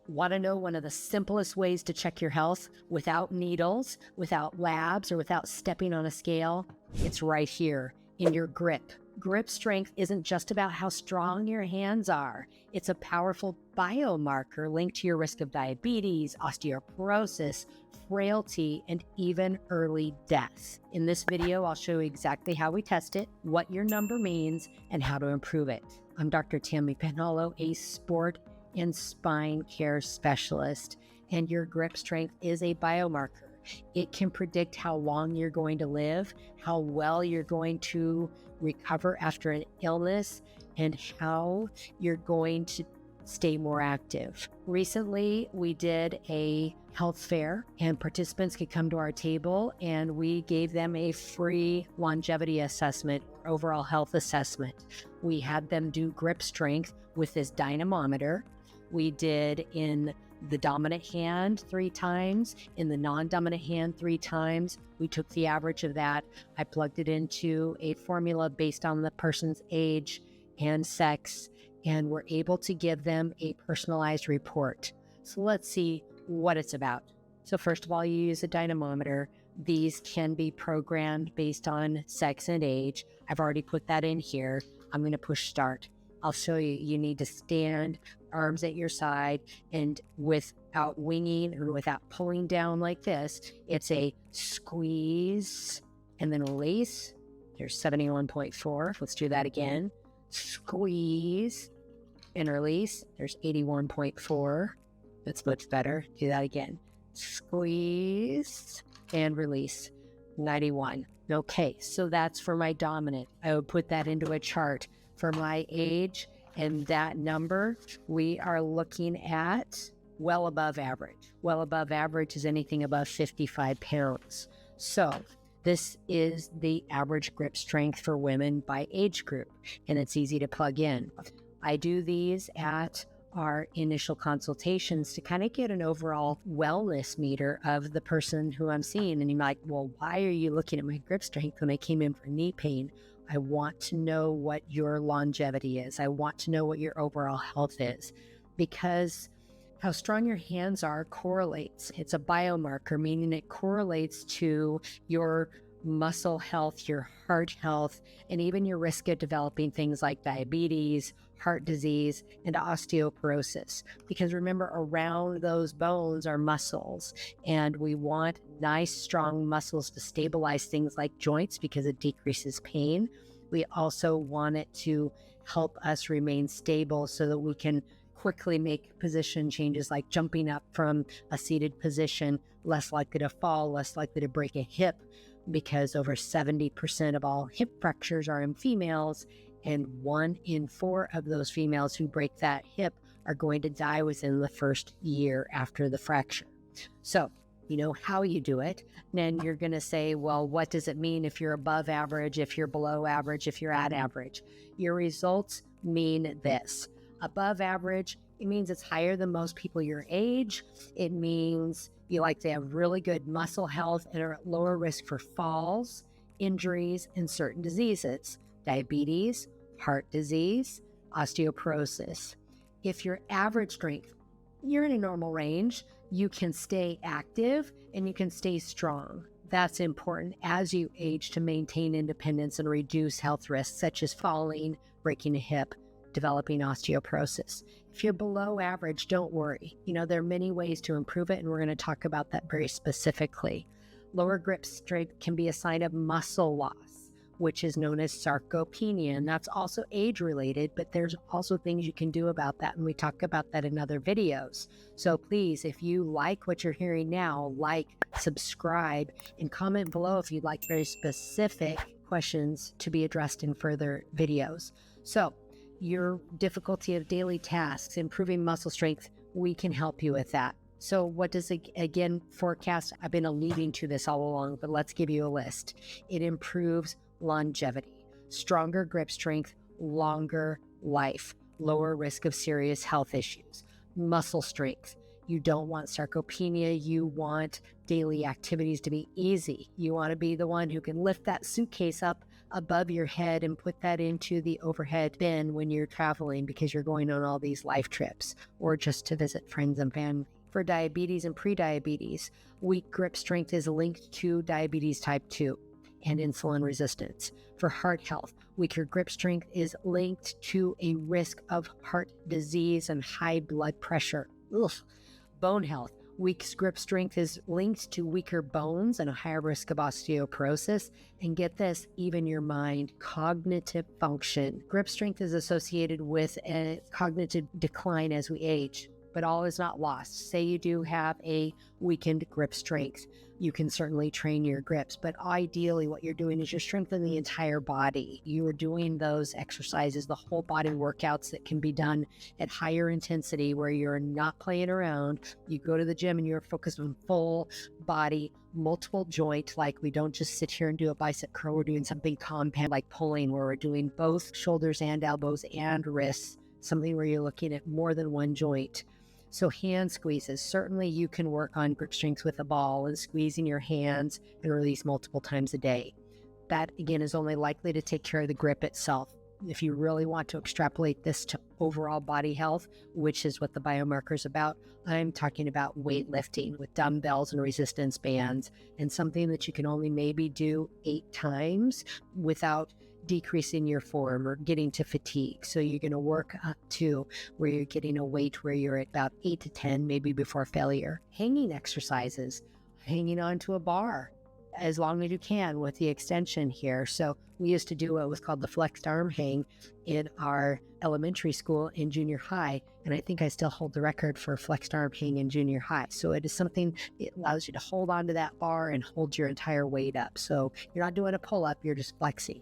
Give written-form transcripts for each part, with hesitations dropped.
Want to know one of the simplest ways to check your health without needles, without labs, or without stepping on a scale? It's right here in your grip. Grip strength isn't just about how strong your hands are. It's a powerful biomarker linked to your risk of diabetes, osteoporosis, frailty, and even early death. In this video, I'll show you exactly how we test it, what your number means, and how to improve it. I'm Dr. Tammy Penhollow, a sport and spine care specialist, and your grip strength is a biomarker. It can predict how long you're going to live, how well you're going to recover after an illness, and how you're going to stay more active. Recently, we did a health fair, and participants could come to our table, and we gave them a free longevity assessment or overall health assessment. We had them do grip strength with this dynamometer. We did in the dominant hand 3 times, in the non-dominant hand 3 times. We took the average of that. I plugged it into a formula based on the person's age and sex, and we're able to give them a personalized report. So let's see what it's about. So first of all, you use a dynamometer. These can be programmed based on sex and age. I've already put that in here. I'm going to push start. I'll show you. You need to stand, arms at your side, and without winging or without pulling down like this, it's a squeeze and then release. There's 71.4. Let's do that again. Squeeze and release. There's 81.4. That's much better. Do that again. Squeeze and release. 91. Okay, so that's for my dominant. I would put that into a chart. For my age and that number, we are looking at well above average. Well above average is anything above 55 pounds. So this is the average grip strength for women by age group, and it's easy to plug in. I do these at our initial consultations to kind of get an overall wellness meter of the person who I'm seeing. And you're like, well, why are you looking at my grip strength when I came in for knee pain? I want to know what your longevity is. I want to know what your overall health is, because how strong your hands are correlates. It's a biomarker, meaning it correlates to your muscle health, your heart health, and even your risk of developing things like diabetes, heart disease, and osteoporosis. Because remember, around those bones are muscles, and we want nice, strong muscles to stabilize things like joints because it decreases pain. We also want it to help us remain stable so that we can quickly make position changes like jumping up from a seated position, less likely to fall, less likely to break a hip, because over 70% of all hip fractures are in females, and 1 in 4 of those females who break that hip are going to die within the first year after the fracture. So you know how you do it. Then you're going to say, well, what does it mean if you're above average, if you're below average, if you're at average? Your results mean this. Above average, it means it's higher than most people your age. It means you like to have really good muscle health and are at lower risk for falls, injuries, and certain diseases, diabetes, heart disease, osteoporosis. If you're average strength, you're in a normal range. You can stay active and you can stay strong. That's important as you age to maintain independence and reduce health risks such as falling, breaking a hip, developing osteoporosis. If you're below average, don't worry. There are many ways to improve it, and we're going to talk about that very specifically. Lower grip strength can be a sign of muscle loss, which is known as sarcopenia, and that's also age-related, but there's also things you can do about that, and we talk about that in other videos. So please, if you like what you're hearing now, like, subscribe, and comment below if you'd like very specific questions to be addressed in further videos. So your difficulty of daily tasks, improving muscle strength, we can help you with that. So what does it, again, forecast? I've been alluding to this all along, but let's give you a list. It improves longevity, stronger grip strength, longer life, lower risk of serious health issues, muscle strength. You don't want sarcopenia. You want daily activities to be easy. You want to be the one who can lift that suitcase up above your head and put that into the overhead bin when you're traveling because you're going on all these life trips or just to visit friends and family. For diabetes and prediabetes, weak grip strength is linked to diabetes type 2 and insulin resistance. For heart health, weaker grip strength is linked to a risk of heart disease and high blood pressure. Ugh. Bone health, weak grip strength is linked to weaker bones and a higher risk of osteoporosis. And get this, even your mind, cognitive function. Grip strength is associated with a cognitive decline as we age, but all is not lost. Say you do have a weakened grip strength. You can certainly train your grips, but ideally what you're doing is you're strengthening the entire body. You are doing those exercises, the whole body workouts that can be done at higher intensity where you're not playing around. You go to the gym and you're focused on full body, multiple joint, like we don't just sit here and do a bicep curl. We're doing something compound like pulling where we're doing both shoulders and elbows and wrists, something where you're looking at more than one joint. So hand squeezes, certainly you can work on grip strength with a ball and squeezing your hands and release multiple times a day. That again is only likely to take care of the grip itself. If you really want to extrapolate this to overall body health, which is what the biomarker is about, I'm talking about weightlifting with dumbbells and resistance bands and something that you can only maybe do 8 times without decreasing your form or getting to fatigue. So you're going to work up to where you're getting a weight where you're at about 8 to 10, maybe before failure. Hanging exercises, hanging onto a bar as long as you can with the extension here. So we used to do what was called the flexed arm hang in our elementary school in junior high. And I think I still hold the record for flexed arm hang in junior high. So it is something, it allows you to hold onto that bar and hold your entire weight up. So you're not doing a pull-up, you're just flexing.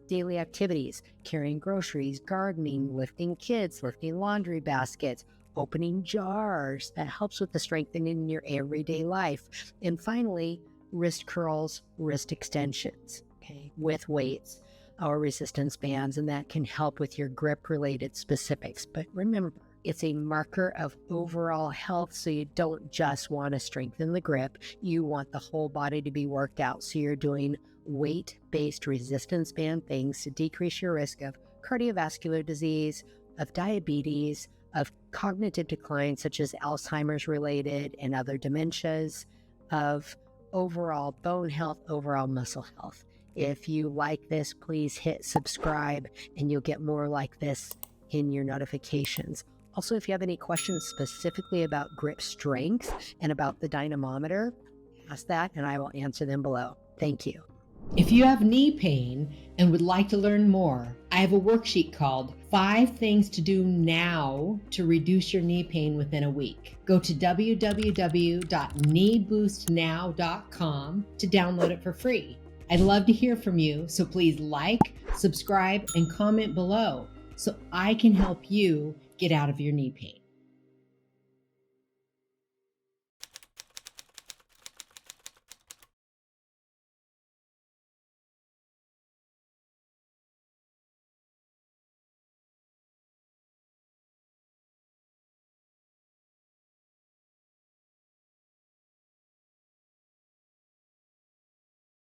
Daily activities, carrying groceries, gardening, lifting kids, lifting laundry baskets, opening jars. That helps with the strengthening in your everyday life. And finally, wrist curls, wrist extensions, okay, with weights or resistance bands, and that can help with your grip-related specifics. But remember, it's a marker of overall health, so you don't just want to strengthen the grip. You want the whole body to be worked out. So you're doing weight-based resistance band things to decrease your risk of cardiovascular disease, of diabetes, of cognitive decline, such as Alzheimer's related and other dementias, of overall bone health, overall muscle health. If you like this, please hit subscribe and you'll get more like this in your notifications. Also, if you have any questions specifically about grip strength and about the dynamometer, ask that and I will answer them below. Thank you. If you have knee pain and would like to learn more, I have a worksheet called 5 Things to Do Now to Reduce Your Knee Pain Within a Week. Go to www.kneeboostnow.com to download it for free. I'd love to hear from you, so please like, subscribe, and comment below so I can help you get out of your knee pain.